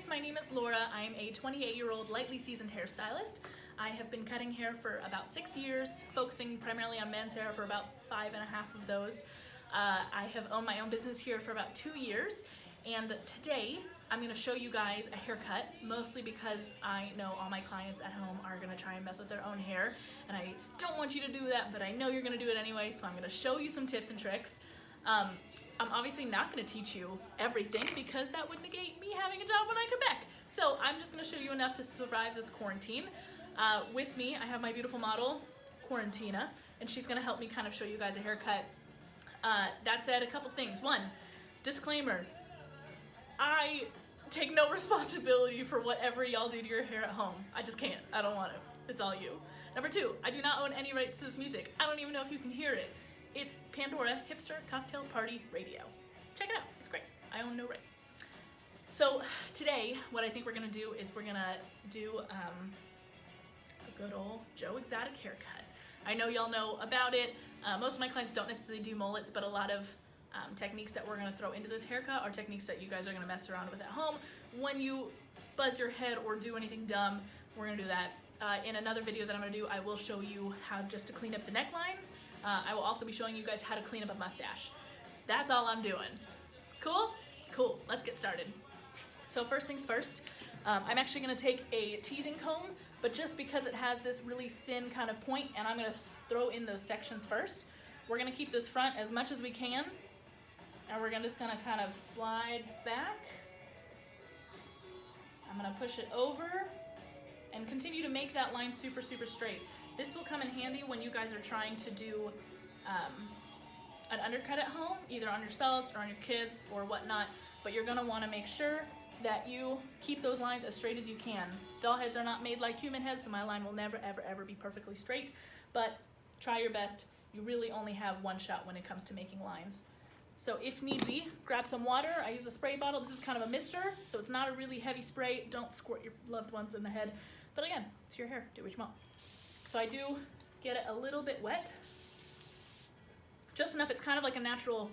guys, my name is Laura. I'm a 28-year-old lightly seasoned hairstylist. I have been cutting hair for about 6 years, focusing primarily on men's hair for about 5.5 of those. I have owned my own business here for about 2 years, and today I'm going to show you guys a haircut, mostly because I know all my clients at home are going to try and mess with their own hair, and I don't want you to do that, but I know you're going to do it anyway, so I'm going to show you some tips and tricks. I'm obviously not going to teach you everything because that would negate me having a job when I come back. So I'm just going to show you enough to survive this quarantine. With me, I have my beautiful model, Quarantina, and she's going to help me kind of show you guys a haircut. That said, a couple things. One, disclaimer, I take no responsibility for whatever y'all do to your hair at home. I just can't. I don't want to. It's all you. Number two, I do not own any rights to this music. I don't even know if you can hear it. It's Pandora Hipster Cocktail Party Radio. Check it out, it's great. I own no rights. So today, what I think we're gonna do is we're gonna do a good old Joe Exotic haircut. I know y'all know about it. Most of my clients don't necessarily do mullets, but a lot of techniques that we're gonna throw into this haircut are techniques that you guys are gonna mess around with at home. When you buzz your head or do anything dumb, we're gonna do that. In another video that I'm gonna do, I will show you how just to clean up the neckline. I will also be showing you guys how to clean up a mustache. That's all I'm doing. Cool? Cool, let's get started. So first things first, I'm actually gonna take a teasing comb, but just because it has this really thin kind of point, and I'm gonna throw in those sections first. We're gonna keep this front as much as we can, and we're just gonna kind of slide back. I'm gonna push it over, and continue to make that line super, super straight. This will come in handy when you guys are trying to do an undercut at home, either on yourselves or on your kids or whatnot, but you're gonna wanna make sure that you keep those lines as straight as you can. Doll heads are not made like human heads, so my line will never, ever, ever be perfectly straight, but try your best. You really only have one shot when it comes to making lines. So if need be, grab some water. I use a spray bottle. This is kind of a mister, so it's not a really heavy spray. Don't squirt your loved ones in the head. But again, it's your hair, do what you want. So I do get it a little bit wet, just enough. It's kind of like a natural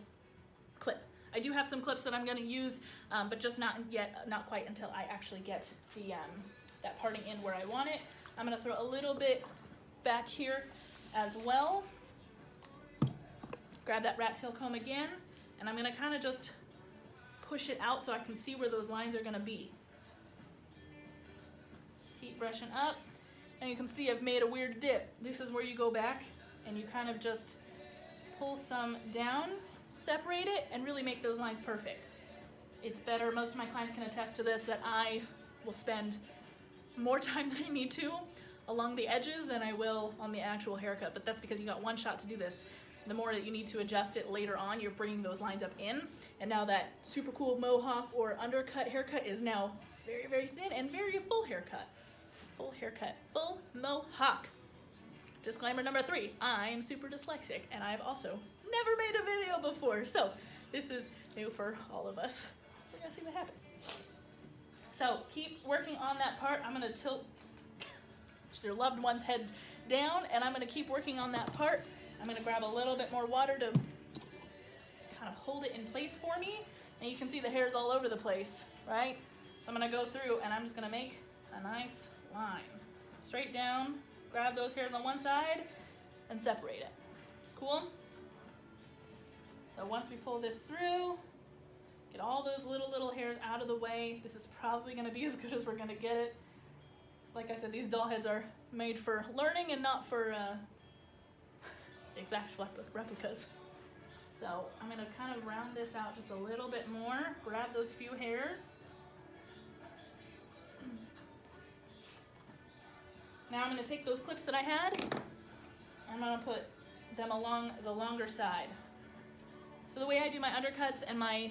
clip. I do have some clips that I'm gonna use, but just not yet, not quite until I actually get the that parting in where I want it. I'm gonna throw a little bit back here as well. Grab that rat tail comb again, and I'm gonna kind of just push it out so I can see where those lines are gonna be. Keep brushing up. And you can see I've made a weird dip. This is where you go back and you kind of just pull some down, separate it, and really make those lines perfect. It's better, most of my clients can attest to this, that I will spend more time than I need to along the edges than I will on the actual haircut, but that's because you got one shot to do this. The more that you need to adjust it later on, you're bringing those lines up in, and now that super cool mohawk or undercut haircut is now very, very thin and very full haircut. Full haircut, full mohawk. Disclaimer number 3, I'm super dyslexic and I've also never made a video before, so this is new for all of us. We're gonna see what happens. So keep working on that part. I'm gonna tilt your loved one's head down, and I'm gonna keep working on that part. I'm gonna grab a little bit more water to kind of hold it in place for me, and you can see the hair's all over the place, right? So I'm gonna go through and I'm just gonna make a nice line. Straight down, grab those hairs on one side and separate it. Cool? So once we pull this through, get all those little hairs out of the way. This is probably gonna be as good as we're gonna get it. Like I said, these doll heads are made for learning and not for exact replicas. So I'm gonna kind of round this out just a little bit more. Grab those few hairs. Now I'm going to take those clips that I had, and I'm going to put them along the longer side. So the way I do my undercuts and my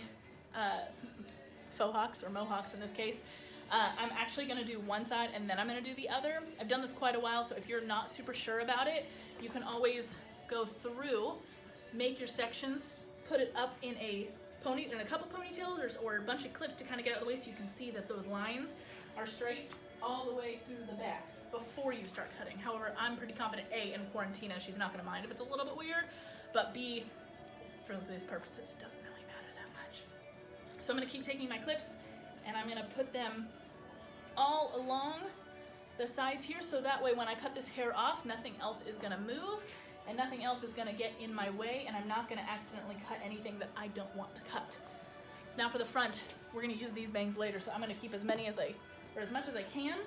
faux hawks, or mohawks in this case, I'm actually going to do one side and then I'm going to do the other. I've done this quite a while, so if you're not super sure about it, you can always go through, make your sections, put it up in a couple ponytails or a bunch of clips to kind of get out of the way so you can see that those lines are straight all the way through the back before you start cutting. However, I'm pretty confident, A, in Quarantina, she's not gonna mind if it's a little bit weird, but B, for these purposes, it doesn't really matter that much. So I'm gonna keep taking my clips and I'm gonna put them all along the sides here, so that way when I cut this hair off, nothing else is gonna move and nothing else is gonna get in my way, and I'm not gonna accidentally cut anything that I don't want to cut. So now for the front, we're gonna use these bangs later, so I'm gonna keep as much as I can.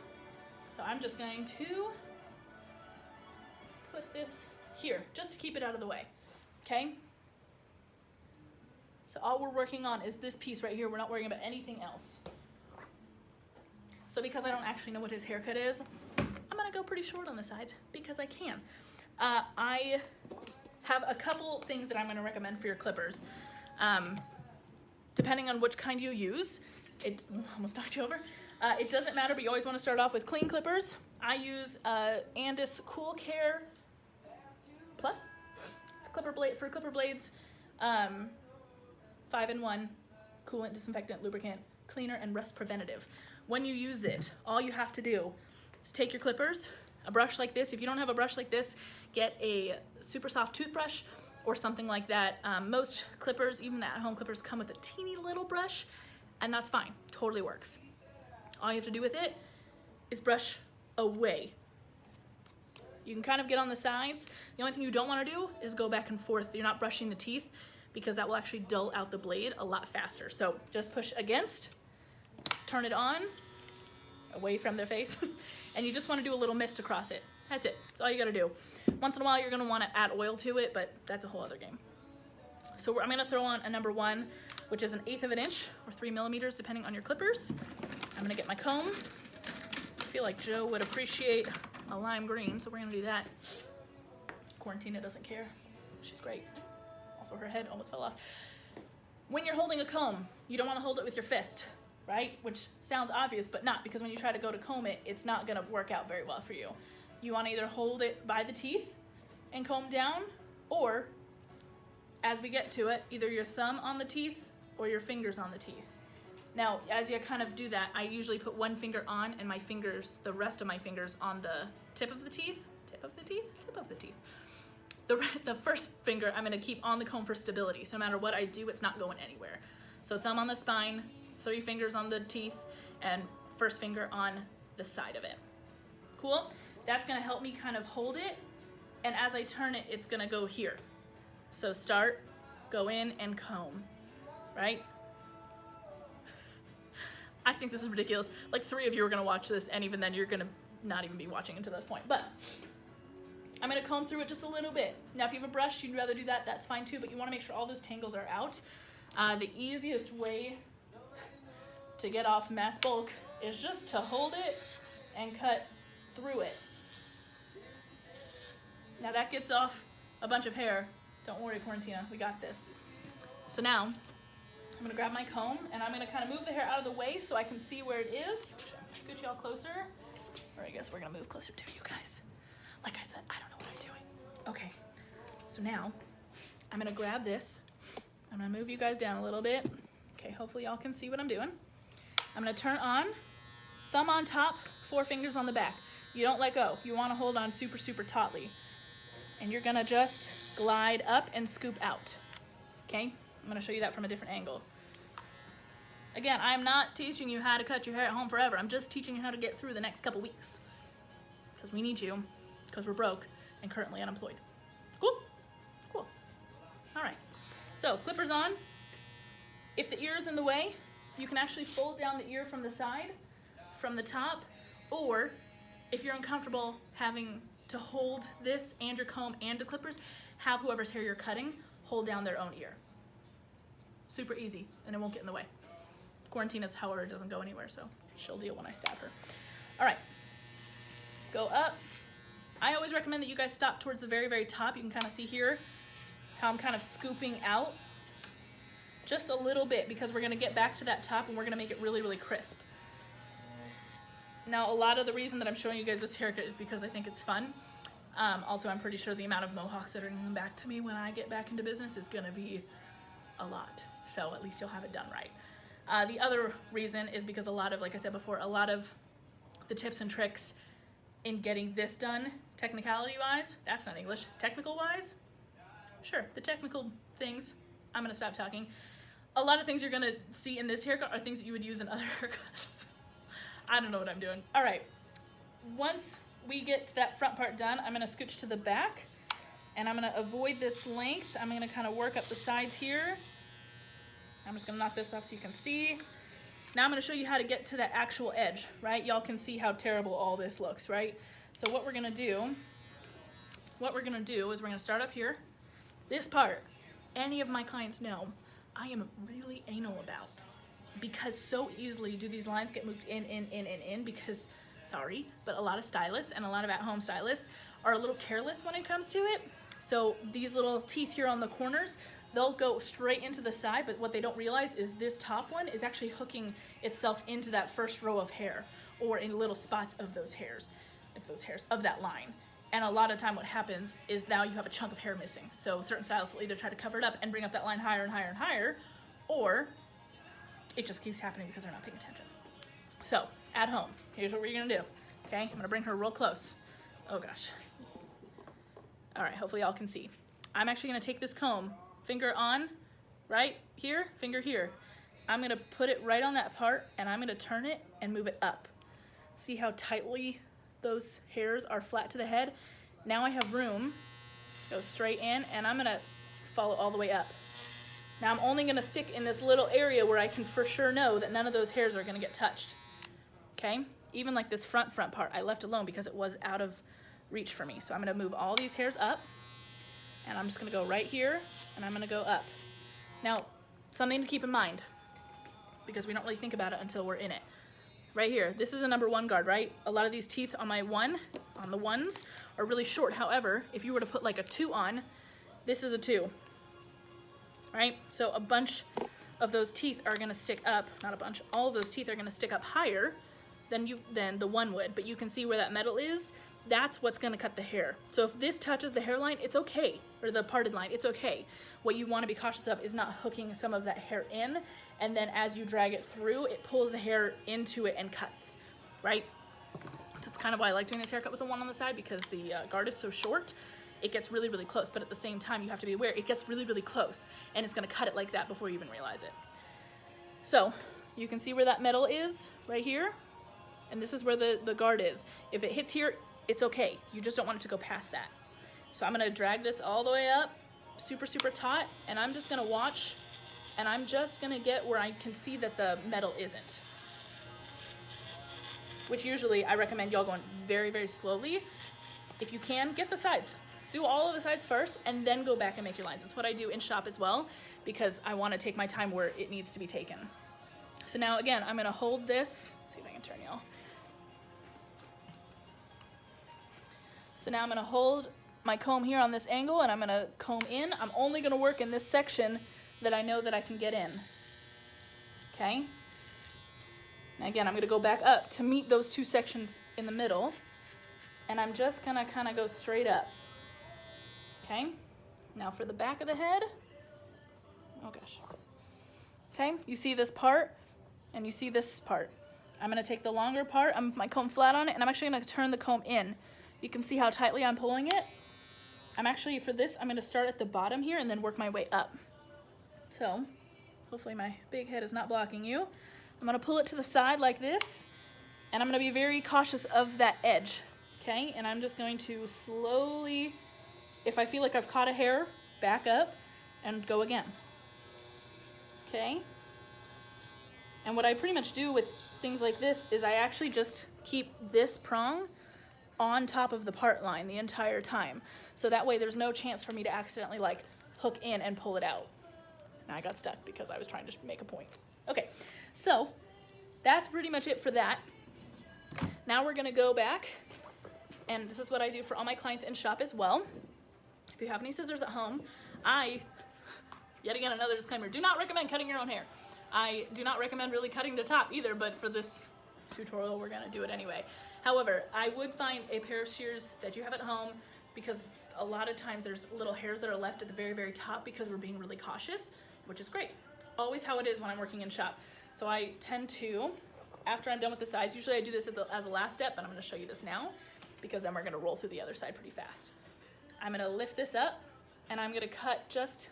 So I'm just going to put this here, just to keep it out of the way, okay? So all we're working on is this piece right here. We're not worrying about anything else. So because I don't actually know what his haircut is, I'm gonna go pretty short on the sides because I can. I have a couple things that I'm gonna recommend for your clippers. Depending on which kind you use, it almost knocked you over. It doesn't matter, but you always wanna start off with clean clippers. I use Andis Cool Care Plus. It's a clipper blade for clipper blades. 5-in-1, coolant, disinfectant, lubricant, cleaner, and rust preventative. When you use it, all you have to do is take your clippers, a brush like this. If you don't have a brush like this, get a super soft toothbrush or something like that. Most clippers, even the at-home clippers, come with a teeny little brush, and that's fine, totally works. All you have to do with it is brush away. You can kind of get on the sides. The only thing you don't want to do is go back and forth. You're not brushing the teeth because that will actually dull out the blade a lot faster. So just push against, turn it on, away from their face, and you just want to do a little mist across it. That's it. That's all you got to do. Once in a while you're going to want to add oil to it, but that's a whole other game. So I'm going to throw on a number 1, which is 1/8 of an inch or 3 millimeters depending on your clippers. I'm going to get my comb. I feel like Joe would appreciate a lime green, so we're going to do that. Quarantina doesn't care. She's great. Also, her head almost fell off. When you're holding a comb, you don't want to hold it with your fist, right? Which sounds obvious, but not, because when you try to go to comb it, it's not going to work out very well for you. You want to either hold it by the teeth and comb down, or, as we get to it, either your thumb on the teeth or your fingers on the teeth. Now, as you kind of do that, I usually put one finger on and my fingers, the rest of my fingers, on the tip of the teeth. Tip of the teeth? Tip of the teeth. The first finger I'm going to keep on the comb for stability. So no matter what I do, it's not going anywhere. So thumb on the spine, 3 fingers on the teeth, and first finger on the side of it. Cool? That's going to help me kind of hold it. And as I turn it, it's going to go here. So start, go in, and comb. Right? I think this is ridiculous. Like 3 of you are going to watch this, and even then you're going to not even be watching until this point. But I'm going to comb through it just a little bit. Now, if you have a brush, you'd rather do that, that's fine too, but you want to make sure all those tangles are out. The easiest way to get off mass bulk is just to hold it and cut through it. Now that gets off a bunch of hair. Don't worry, Quarantina, we got this. So now, I'm going to grab my comb, and I'm going to kind of move the hair out of the way so I can see where it is. Scoot y'all closer. Or I guess we're going to move closer to you guys. Like I said, I don't know what I'm doing. Okay, so now I'm going to grab this. I'm going to move you guys down a little bit. Okay, hopefully y'all can see what I'm doing. I'm going to turn on, thumb on top, 4 fingers on the back. You don't let go. You want to hold on super, super tautly. And you're going to just glide up and scoop out. Okay? I'm going to show you that from a different angle. Again, I'm not teaching you how to cut your hair at home forever. I'm just teaching you how to get through the next couple weeks. Because we need you. Because we're broke and currently unemployed. Cool? Cool. All right. So, clippers on. If the ear is in the way, you can actually fold down the ear from the side, from the top, or if you're uncomfortable having to hold this and your comb and the clippers, have whoever's hair you're cutting hold down their own ear. Super easy, and it won't get in the way. Quarantina's, however, doesn't go anywhere, so she'll deal when I stab her. All right, go up. I always recommend that you guys stop towards the very, very top. You can kind of see here how I'm kind of scooping out just a little bit, because we're gonna get back to that top and we're gonna make it really, really crisp. Now, a lot of the reason that I'm showing you guys this haircut is because I think it's fun. Also, I'm pretty sure the amount of mohawks that are gonna come back to me when I get back into business is gonna be a lot. So at least you'll have it done right. The other reason is because a lot of, like I said before, a lot of the tips and tricks in getting this done, technicality-wise, that's not English, technical-wise, sure, the technical things, I'm gonna stop talking. a lot of things you're gonna see in this haircut are things that you would use in other haircuts. I don't know what I'm doing. All right, once we get to that front part done, I'm gonna scooch to the back and I'm gonna avoid this length. I'm gonna kind of work up the sides here. I'm just gonna knock this off so you can see. Now I'm gonna show you how to get to that actual edge, right? Y'all can see how terrible all this looks, right? So what we're gonna do is we're gonna start up here. This part, any of my clients know, I am really anal about, because so easily do these lines get moved in because, sorry, but a lot of stylists and a lot of at-home stylists are a little careless when it comes to it. So these little teeth here on the corners, they'll go straight into the side, but what they don't realize is this top one is actually hooking itself into that first row of hair, or in little spots of those hairs, of that line. And a lot of time what happens is now you have a chunk of hair missing. So certain stylists will either try to cover it up and bring up that line higher and higher and higher, or it just keeps happening because they're not paying attention. So at home, here's what we're gonna do. Okay, I'm gonna bring her real close. Oh gosh. All right, hopefully y'all can see. I'm actually gonna take this comb, finger on, right here, finger here. I'm gonna put it right on that part and I'm gonna turn it and move it up. See how tightly those hairs are flat to the head? Now I have room, go straight in, and I'm gonna follow all the way up. Now I'm only gonna stick in this little area where I can for sure know that none of those hairs are gonna get touched, okay? Even like this front part, I left alone because it was out of reach for me. So I'm gonna move all these hairs up, and I'm just gonna go right here, and I'm gonna go up. Now, something to keep in mind, because we don't really think about it until we're in it. Right here, this is a number 1 guard, right? A lot of these teeth on the ones are really short. However, if you were to put like a 2 on, this is a 2, right? So a bunch of those teeth are gonna stick up, not a bunch, all of those teeth are gonna stick up higher than the 1 would, but you can see where that metal is. That's what's gonna cut the hair. So if this touches the hairline, it's okay, or the parted line, it's okay. What you wanna be cautious of is not hooking some of that hair in, and then as you drag it through, it pulls the hair into it and cuts, right? So it's kind of why I like doing this haircut with the 1 on the side, because the guard is so short, it gets really, really close, but at the same time, you have to be aware, it gets really, really close, and it's gonna cut it like that before you even realize it. So you can see where that metal is, right here, and this is where the guard is. If it hits here, it's okay. You just don't want it to go past that. So I'm gonna drag this all the way up, super, super taut, and I'm just gonna watch, and I'm just gonna get where I can see that the metal isn't. Which usually I recommend y'all going very, very slowly. If you can, get the sides. Do all of the sides first, and then go back and make your lines. That's what I do in shop as well, because I wanna take my time where it needs to be taken. So now again, I'm gonna hold this, let's see if I can turn y'all. So now I'm gonna hold my comb here on this angle, and I'm gonna comb in. I'm only gonna work in this section that I know that I can get in, okay? And again, I'm gonna go back up to meet those 2 sections in the middle, and I'm just gonna kind of go straight up, okay? Now for the back of the head, oh gosh. Okay, you see this part, and you see this part. I'm gonna take the longer part, my comb flat on it, and I'm actually gonna turn the comb in. You can see how tightly I'm pulling it. I'm actually, for this, I'm gonna start at the bottom here and then work my way up. So, hopefully my big head is not blocking you. I'm gonna pull it to the side like this, and I'm gonna be very cautious of that edge, okay? And I'm just going to slowly, if I feel like I've caught a hair, back up and go again, okay? And what I pretty much do with things like this is I actually just keep this prong on top of the part line the entire time. So that way there's no chance for me to accidentally like hook in and pull it out. Now I got stuck because I was trying to make a point. Okay, so that's pretty much it for that. Now we're gonna go back, and this is what I do for all my clients in shop as well. If you have any scissors at home, yet again another disclaimer, do not recommend cutting your own hair. I do not recommend really cutting the top either, but for this tutorial we're gonna do it anyway. However, I would find a pair of shears that you have at home, because a lot of times there's little hairs that are left at the very, very top because we're being really cautious, which is great. Always how it is when I'm working in shop. So I tend to, after I'm done with the sides, usually I do this as a last step, but I'm gonna show you this now, because then we're gonna roll through the other side pretty fast. I'm gonna lift this up, and I'm gonna cut just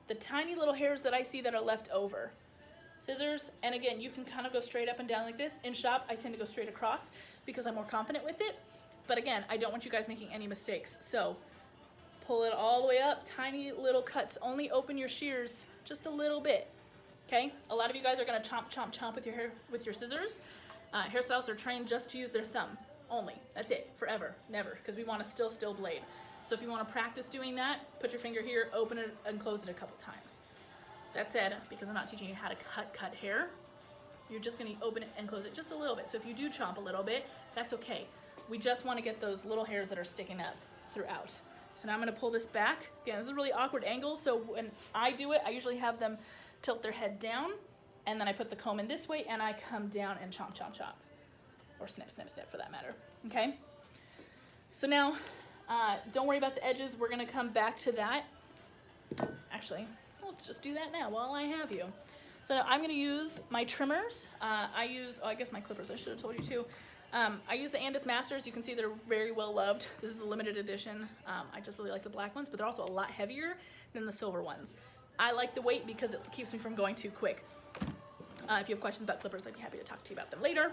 the tiny little hairs that I see that are left over. Scissors, and again, you can kind of go straight up and down like this. In shop, I tend to go straight across because I'm more confident with it. But again, I don't want you guys making any mistakes. So pull it all the way up, tiny little cuts. Only open your shears just a little bit, okay? A lot of you guys are gonna chomp, chomp, chomp with your hair, with your scissors. Hairstylists are trained just to use their thumb only. That's it, forever, never, because we want a still blade. So if you want to practice doing that, put your finger here, open it, and close it a couple times. That said, because I'm not teaching you how to cut hair, you're just going to open it and close it just a little bit. So if you do chomp a little bit, that's okay. We just want to get those little hairs that are sticking up throughout. So now I'm going to pull this back. Again, this is a really awkward angle, so when I do it, I usually have them tilt their head down, and then I put the comb in this way, and I come down and chomp, chomp, chomp. Or snip, snip, snip for that matter, okay? So now, don't worry about the edges. We're gonna come back to that. Actually, let's just do that now while I have you. So I'm gonna use my trimmers. I guess my clippers, I should have told you too. I use the Andis Masters. You can see they're very well loved. This is the limited edition. I just really like the black ones, but they're also a lot heavier than the silver ones. I like the weight because it keeps me from going too quick. If you have questions about clippers, I'd be happy to talk to you about them later.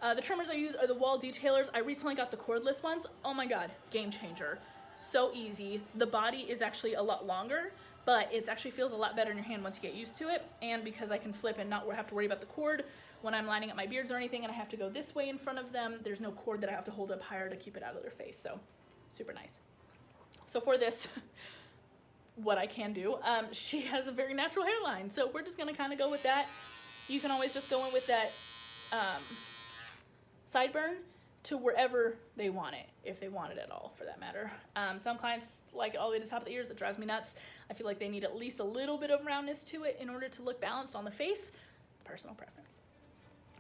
The trimmers I use are the wall detailers. I recently got the cordless ones. Oh my god, game changer. So easy. The body is actually a lot longer, but it actually feels a lot better in your hand once you get used to it. And because I can flip and not have to worry about the cord when I'm lining up my beards or anything and I have to go this way in front of them, there's no cord that I have to hold up higher to keep it out of their face. So super nice. So for this, what I can do, she has a very natural hairline. So we're just gonna kind of go with that. You can always just go in with that sideburn to wherever they want it, if they want it at all, for that matter. Some clients like it all the way to the top of the ears. It drives me nuts. I feel like they need at least a little bit of roundness to it in order to look balanced on the face. Personal preference.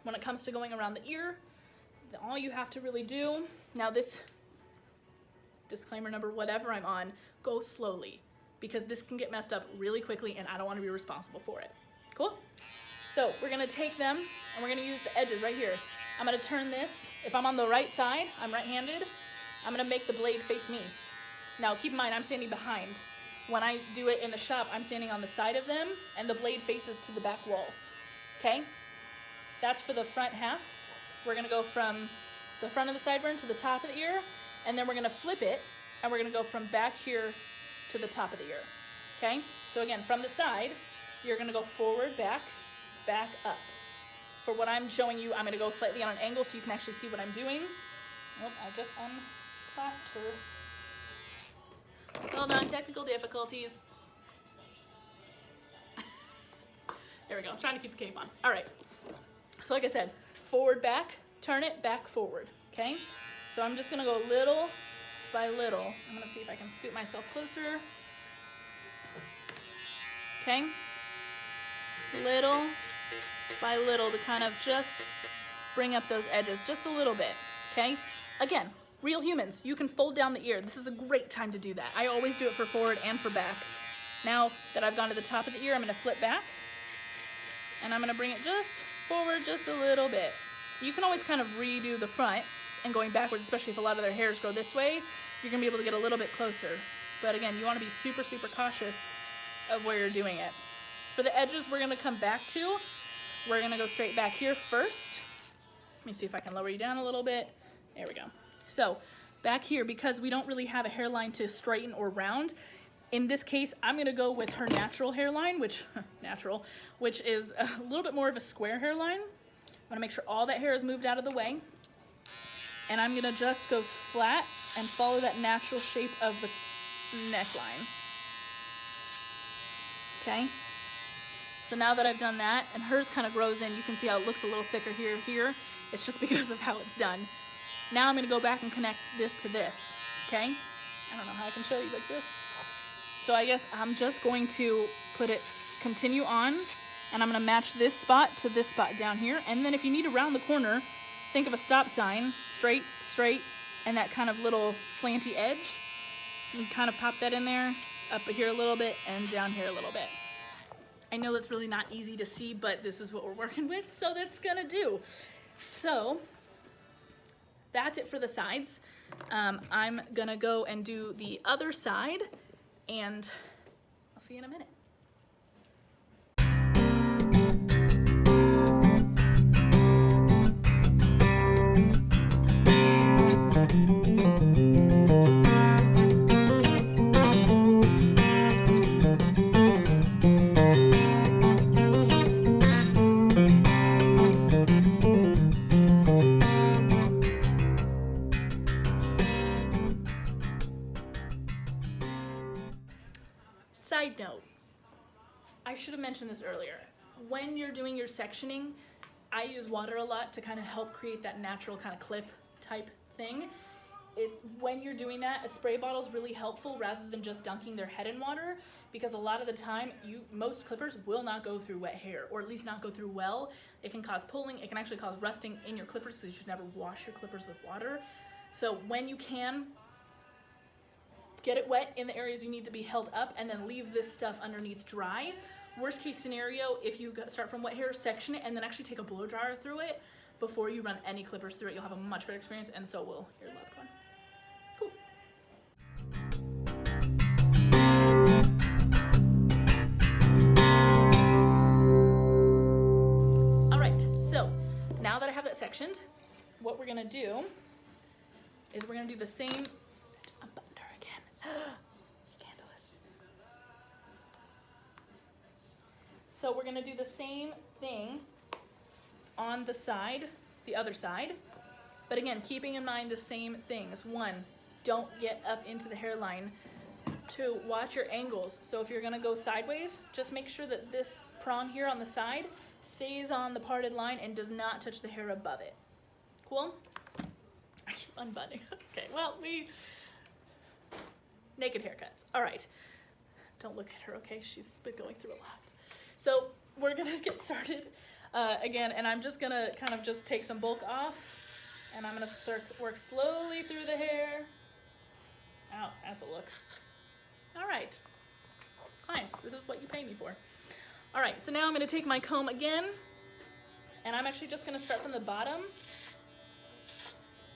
When it comes to going around the ear, all you have to really do, now this disclaimer number whatever I'm on, go slowly, because this can get messed up really quickly and I don't want to be responsible for it. Cool? So we're gonna take them and we're gonna use the edges right here. I'm gonna turn this, if I'm on the right side, I'm right-handed, I'm gonna make the blade face me. Now keep in mind, I'm standing behind. When I do it in the shop, I'm standing on the side of them and the blade faces to the back wall, okay? That's for the front half. We're gonna go from the front of the sideburn to the top of the ear, and then we're gonna flip it, and we're gonna go from back here to the top of the ear, okay? So again, from the side, you're gonna go forward, back, back, up. For what I'm showing you, I'm gonna go slightly on an angle so you can actually see what I'm doing. Oh, I just unclasped her. Hold on, technical difficulties. There we go, I'm trying to keep the cape on. All right, so like I said, forward, back, turn it, back, forward, okay? So I'm just gonna go little by little. I'm gonna see if I can scoot myself closer. Okay? Little by little to kind of just bring up those edges just a little bit, okay? Again, real humans, you can fold down the ear. This is a great time to do that. I always do it for forward and for back. Now that I've gone to the top of the ear, I'm gonna flip back and I'm gonna bring it just forward just a little bit. You can always kind of redo the front and going backwards, especially if a lot of their hairs go this way, you're gonna be able to get a little bit closer. But again, you wanna be super, super cautious of where you're doing it. For the edges, we're gonna come back to, we're gonna go straight back here first. Let me see if I can lower you down a little bit. There we go. So back here, because we don't really have a hairline to straighten or round, in this case, I'm gonna go with her natural hairline, which is a little bit more of a square hairline. I'm gonna make sure all that hair is moved out of the way. And I'm gonna just go flat and follow that natural shape of the neckline. Okay? So now that I've done that, and hers kind of grows in, you can see how it looks a little thicker here. It's just because of how it's done. Now I'm gonna go back and connect this to this, okay? I don't know how I can show you like this. So I guess I'm just going to continue on, and I'm gonna match this spot to this spot down here. And then if you need to round the corner, think of a stop sign, straight, straight, and that kind of little slanty edge. You can kind of pop that in there, up here a little bit, and down here a little bit. I know that's really not easy to see, but this is what we're working with, so that's gonna do. So that's it for the sides. I'm gonna go and do the other side, and I'll see you in a minute. mentioned this earlier. When you're doing your sectioning, I use water a lot to kind of help create that natural kind of clip type thing. It's when you're doing that, a spray bottle is really helpful rather than just dunking their head in water, because a lot of the time, most clippers will not go through wet hair, or at least not go through well. It can cause pulling, it can actually cause rusting in your clippers, because you should never wash your clippers with water. So when you can, get it wet in the areas you need to be held up, and then leave this stuff underneath dry. Worst case scenario, if you start from wet hair, section it, and then actually take a blow dryer through it before you run any clippers through it. You'll have a much better experience, and so will your loved one. Cool. All right, so now that I have that sectioned, what we're gonna do is we're gonna do the same. I just unbuttoned her again. Scandalous. So we're gonna do the same thing on the side, the other side, but again, keeping in mind the same things. 1, don't get up into the hairline. 2, watch your angles. So if you're gonna go sideways, just make sure that this prong here on the side stays on the parted line and does not touch the hair above it. Cool? I keep unbuttoning. Okay, well, naked haircuts. All right, don't look at her, okay? She's been going through a lot. So we're gonna get started again, and I'm just gonna kind of just take some bulk off, and I'm gonna work slowly through the hair. Oh, that's a look. All right, clients, this is what you pay me for. All right, so now I'm gonna take my comb again, and I'm actually just gonna start from the bottom.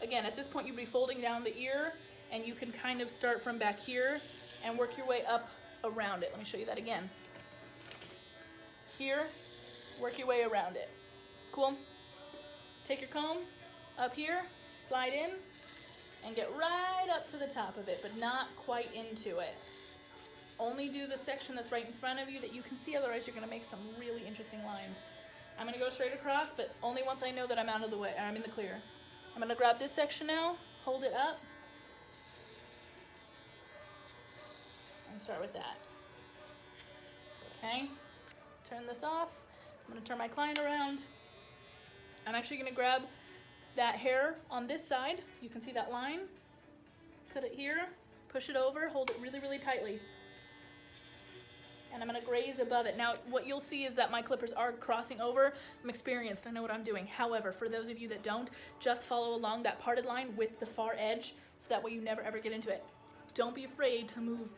Again, at this point you'd be folding down the ear, and you can kind of start from back here and work your way up around it. Let me show you that again. Here, work your way around it. Cool? Take your comb up here, slide in, and get right up to the top of it, but not quite into it. Only do the section that's right in front of you that you can see, otherwise you're gonna make some really interesting lines. I'm gonna go straight across, but only once I know that I'm out of the way, I'm in the clear. I'm gonna grab this section now, hold it up, and start with that. Okay, turn this off. I'm gonna turn my client around. I'm actually gonna grab that hair on this side. You can see that line. Put it here, push it over, hold it really, really tightly. And I'm gonna graze above it. Now, what you'll see is that my clippers are crossing over. I'm experienced, I know what I'm doing. However, for those of you that don't, just follow along that parted line with the far edge, so that way you never ever get into it. Don't be afraid to move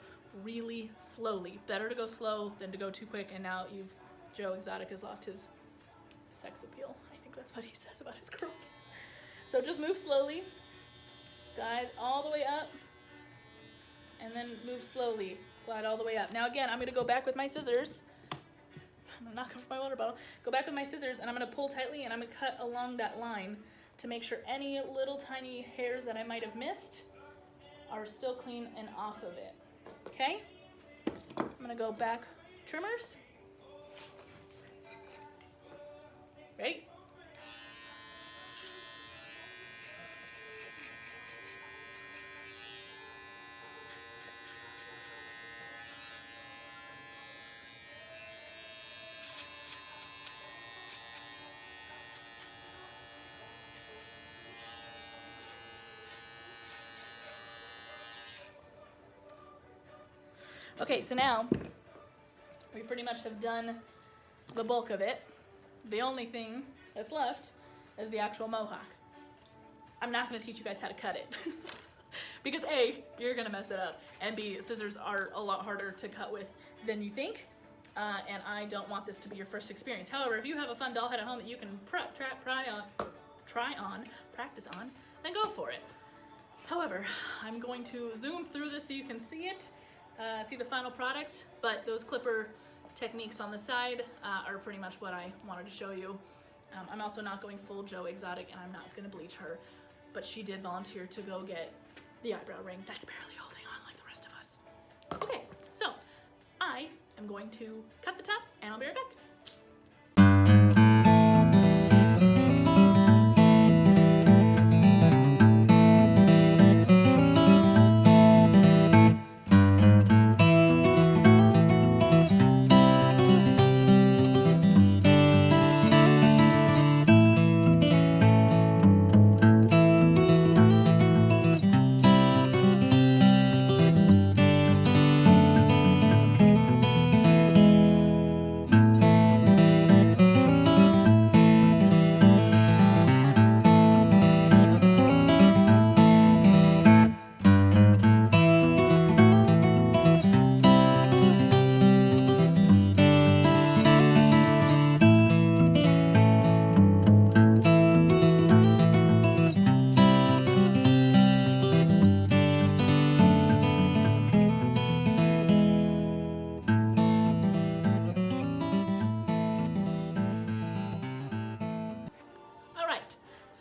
really slowly. Better to go slow than to go too quick, and now Joe Exotic has lost his sex appeal. I think that's what he says about his girls. So just move slowly, glide all the way up, and then move slowly, glide all the way up. Now again, I'm gonna go back with my scissors. I'm gonna knock over my water bottle. Go back with my scissors, and I'm gonna pull tightly, and I'm gonna cut along that line to make sure any little tiny hairs that I might have missed are still clean and off of it. Okay? I'm gonna go back trimmers. Ready? Okay, so now we pretty much have done the bulk of it. The only thing that's left is the actual mohawk. I'm not gonna teach you guys how to cut it because A, you're gonna mess it up, and B, scissors are a lot harder to cut with than you think, and I don't want this to be your first experience. However, if you have a fun doll head at home that you can practice on, then go for it. However, I'm going to zoom through this so you can see it, see the final product, but those clipper techniques on the side are pretty much what I wanted to show you. I'm also not going full Joe Exotic, and I'm not going to bleach her, but she did volunteer to go get the eyebrow ring. That's barely holding on like the rest of us. Okay, so I am going to cut the top, and I'll be right back.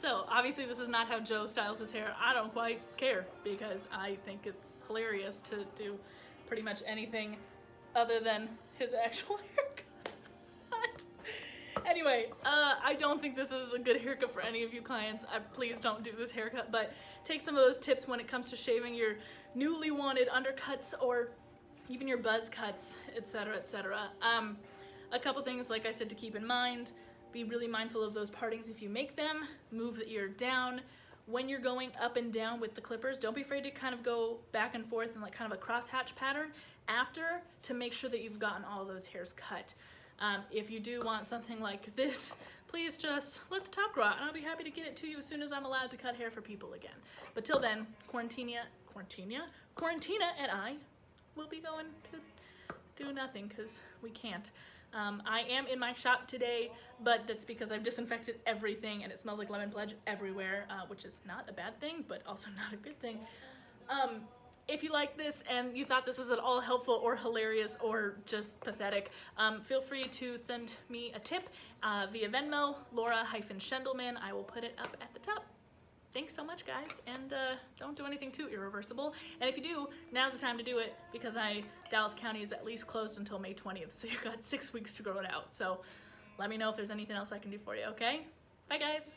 So obviously this is not how Joe styles his hair. I don't quite care because I think it's hilarious to do pretty much anything other than his actual haircut. Anyway, I don't think this is a good haircut for any of you clients. Please don't do this haircut, but take some of those tips when it comes to shaving your newly wanted undercuts or even your buzz cuts, etc., etc. A couple things, like I said, to keep in mind. Be really mindful of those partings if you make them. Move the ear down. When you're going up and down with the clippers, don't be afraid to kind of go back and forth in like kind of a crosshatch pattern after to make sure that you've gotten all those hairs cut. If you do want something like this, please just let the top grow out and I'll be happy to get it to you as soon as I'm allowed to cut hair for people again. But till then, Quarantina and I will be going to do nothing because we can't. I am in my shop today, but that's because I've disinfected everything and it smells like lemon pledge everywhere, which is not a bad thing, but also not a good thing. If you like this and you thought this was at all helpful or hilarious or just pathetic, feel free to send me a tip via Venmo, Laura-Shendelman. I will put it up at the top. Thanks so much, guys, and don't do anything too irreversible. And if you do, now's the time to do it because Dallas County is at least closed until May 20th, so you've got 6 weeks to grow it out. So let me know if there's anything else I can do for you, okay? Bye, guys.